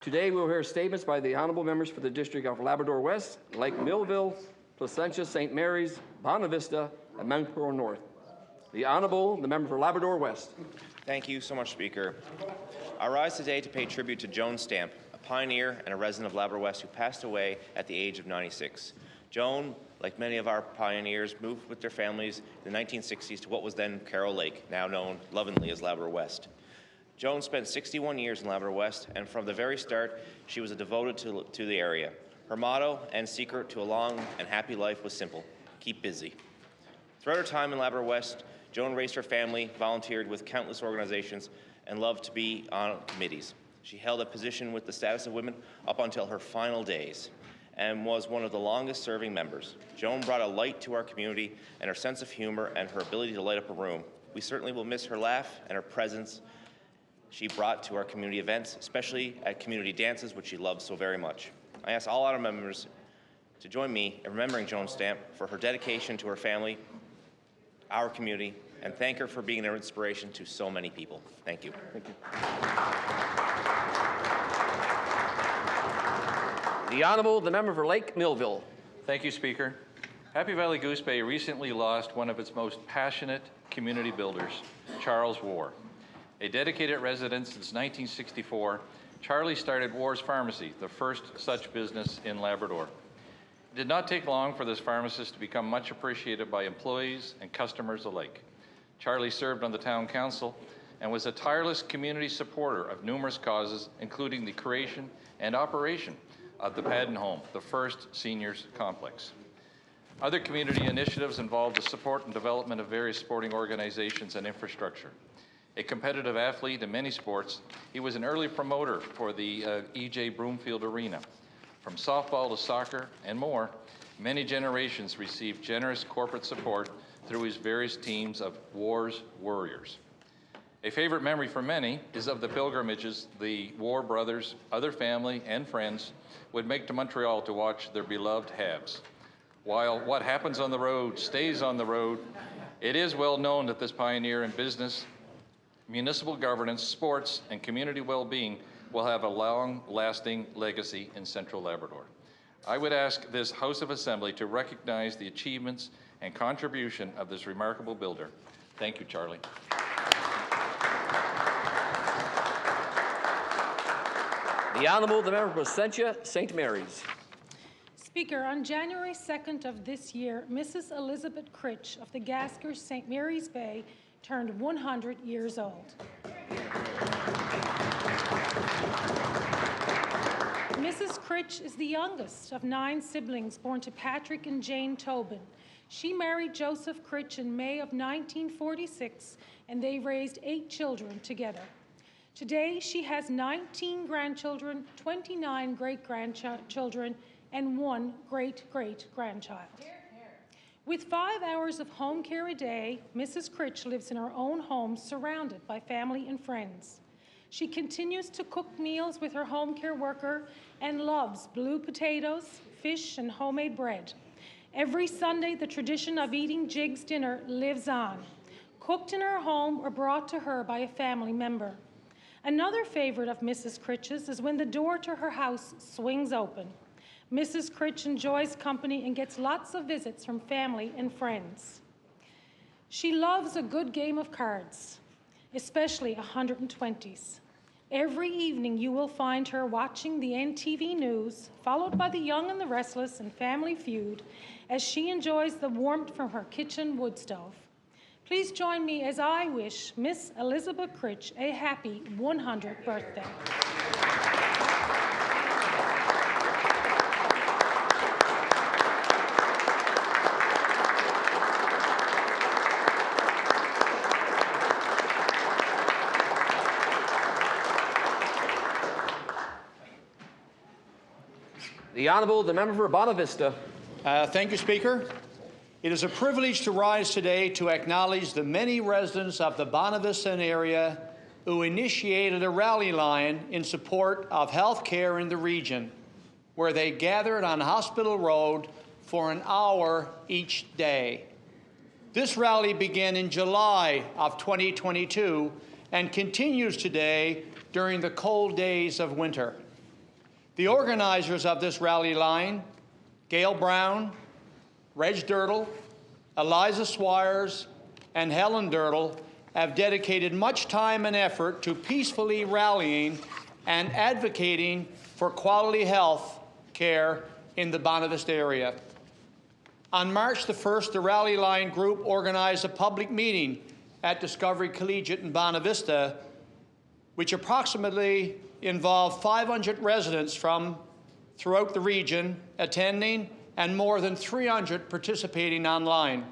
Today we will hear statements by the honourable members for the District of Labrador West, Lake Millville, Placentia, St. Mary's, Bonavista, and Mount Pearl North. The Honourable, the member for Labrador West. Thank you so much, Speaker. I rise today to pay tribute to Joan Stamp, a pioneer and a resident of Labrador West who passed away at the age of 96. Joan, like many of our pioneers, moved with their families in the 1960s to what was then Carroll Lake, now known lovingly as Labrador West. Joan spent 61 years in Labrador West, and from the very start, she was devoted to the area. Her motto and secret to a long and happy life was simple: keep busy. Throughout her time in Labrador West, Joan raised her family, volunteered with countless organizations, and loved to be on committees. She held a position with the Status of Women up until her final days and was one of the longest-serving members. Joan brought a light to our community, and her sense of humor and her ability to light up a room. We certainly will miss her laugh and her presence she brought to our community events, especially at community dances, which she loved so very much. I ask all our members to join me in remembering Joan Stamp for her dedication to her family, our community, and thank her for being an inspiration to so many people. Thank you. Thank you. The Honourable, the member for Lake Millville. Thank you, Speaker. Happy Valley Goose Bay recently lost one of its most passionate community builders, Charles War. A dedicated resident since 1964, Charlie started War's Pharmacy, the first such business in Labrador. It did not take long for this pharmacist to become much appreciated by employees and customers alike. Charlie served on the town council and was a tireless community supporter of numerous causes, including the creation and operation of the Padden Home, the first seniors complex. Other community initiatives involved the support and development of various sporting organizations and infrastructure. A competitive athlete in many sports, he was an early promoter for the E.J. Broomfield Arena. From softball to soccer and more, many generations received generous corporate support through his various teams of War's Warriors. A favorite memory for many is of the pilgrimages the War brothers, other family, and friends would make to Montreal to watch their beloved Habs. While what happens on the road stays on the road, it is well known that this pioneer in business, municipal governance, sports, and community well-being will have a long-lasting legacy in Central Labrador. I would ask this House of Assembly to recognize the achievements and contribution of this remarkable builder. Thank you, Charlie. The Honourable, the member for Placentia, St. Mary's. Speaker, on January 2nd of this year, Mrs. Elizabeth Critch of the Gaskers St. Mary's Bay turned 100 years old. Mrs. Critch is the youngest of 9 siblings born to Patrick and Jane Tobin. She married Joseph Critch in May of 1946, and they raised 8 children together. Today, she has 19 grandchildren, 29 great-grandchildren, and 1 great-great-grandchild. With 5 hours of home care a day, Mrs. Critch lives in her own home surrounded by family and friends. She continues to cook meals with her home care worker and loves blue potatoes, fish, and homemade bread. Every Sunday, the tradition of eating Jig's dinner lives on, cooked in her home or brought to her by a family member. Another favorite of Mrs. Critch's is when the door to her house swings open. Mrs. Critch enjoys company and gets lots of visits from family and friends. She loves a good game of cards, especially 120s. Every evening you will find her watching the NTV News, followed by The Young and the Restless and Family Feud, as she enjoys the warmth from her kitchen wood stove. Please join me as I wish Miss Elizabeth Critch a happy 100th birthday. The Honourable, the member for Bonavista. Thank you, Speaker. It is a privilege to rise today to acknowledge the many residents of the Bonavista area who initiated a rally line in support of health care in the region, where they gathered on Hospital Road for an hour each day. This rally began in July of 2022 and continues today during the cold days of winter. The organizers of this rally line, Gail Brown, Reg Dirtle, Eliza Swires, and Helen Dirtle, have dedicated much time and effort to peacefully rallying and advocating for quality health care in the Bonavista area. On March the 1st, the Rally Line group organized a public meeting at Discovery Collegiate in Bonavista, which approximately involved 500 residents from throughout the region attending and more than 300 participating online.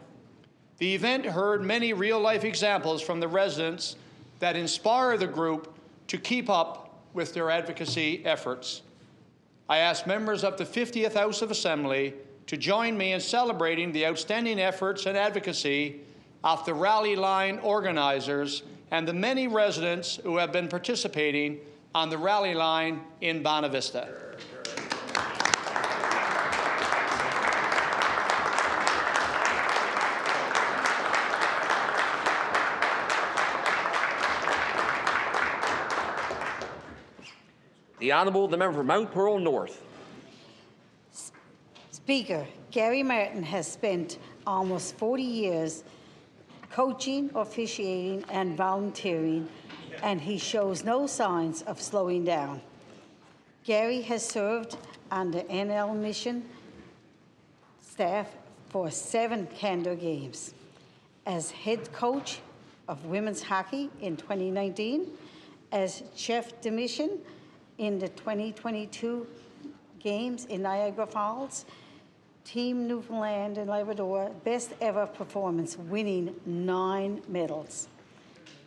The event heard many real-life examples from the residents that inspire the group to keep up with their advocacy efforts. I ask members of the 50th House of Assembly to join me in celebrating the outstanding efforts and advocacy of the Rally Line organizers and the many residents who have been participating on the Rally Line in Bonavista. The Honourable, the member for Mount Pearl North. Speaker, Gary Martin has spent almost 40 years coaching, officiating, and volunteering, and he shows no signs of slowing down. Gary has served on the NL mission staff for 7 Candor Games. As head coach of women's hockey in 2019, as chef de mission in the 2022 Games in Niagara Falls, Team Newfoundland and Labrador, best ever performance, winning 9 medals.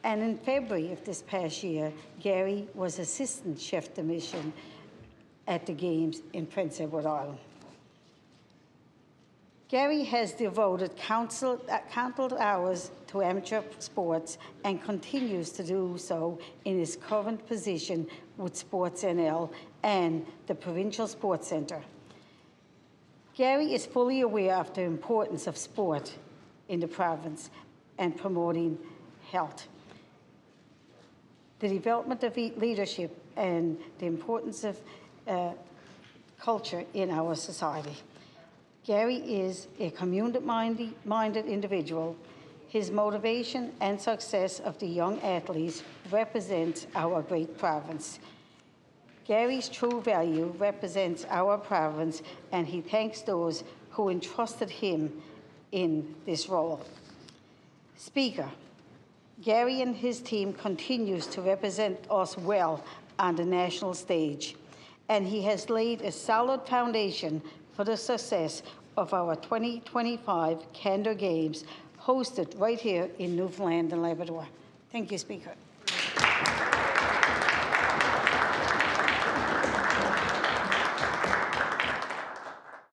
And in February of this past year, Gary was assistant chef de mission at the Games in Prince Edward Island. Gary has devoted countless hours to amateur sports and continues to do so in his current position with Sports NL and the Provincial Sports Centre. Gary is fully aware of the importance of sport in the province and promoting health, the development of leadership, and the importance of culture in our society. Gary is a community-minded individual. His motivation and success of the young athletes represents our great province. Gary's true value represents our province, and he thanks those who entrusted him in this role. Speaker, Gary and his team continues to represent us well on the national stage, and he has laid a solid foundation for the success of our 2025 Candor Games hosted right here in Newfoundland and Labrador. Thank you, Speaker.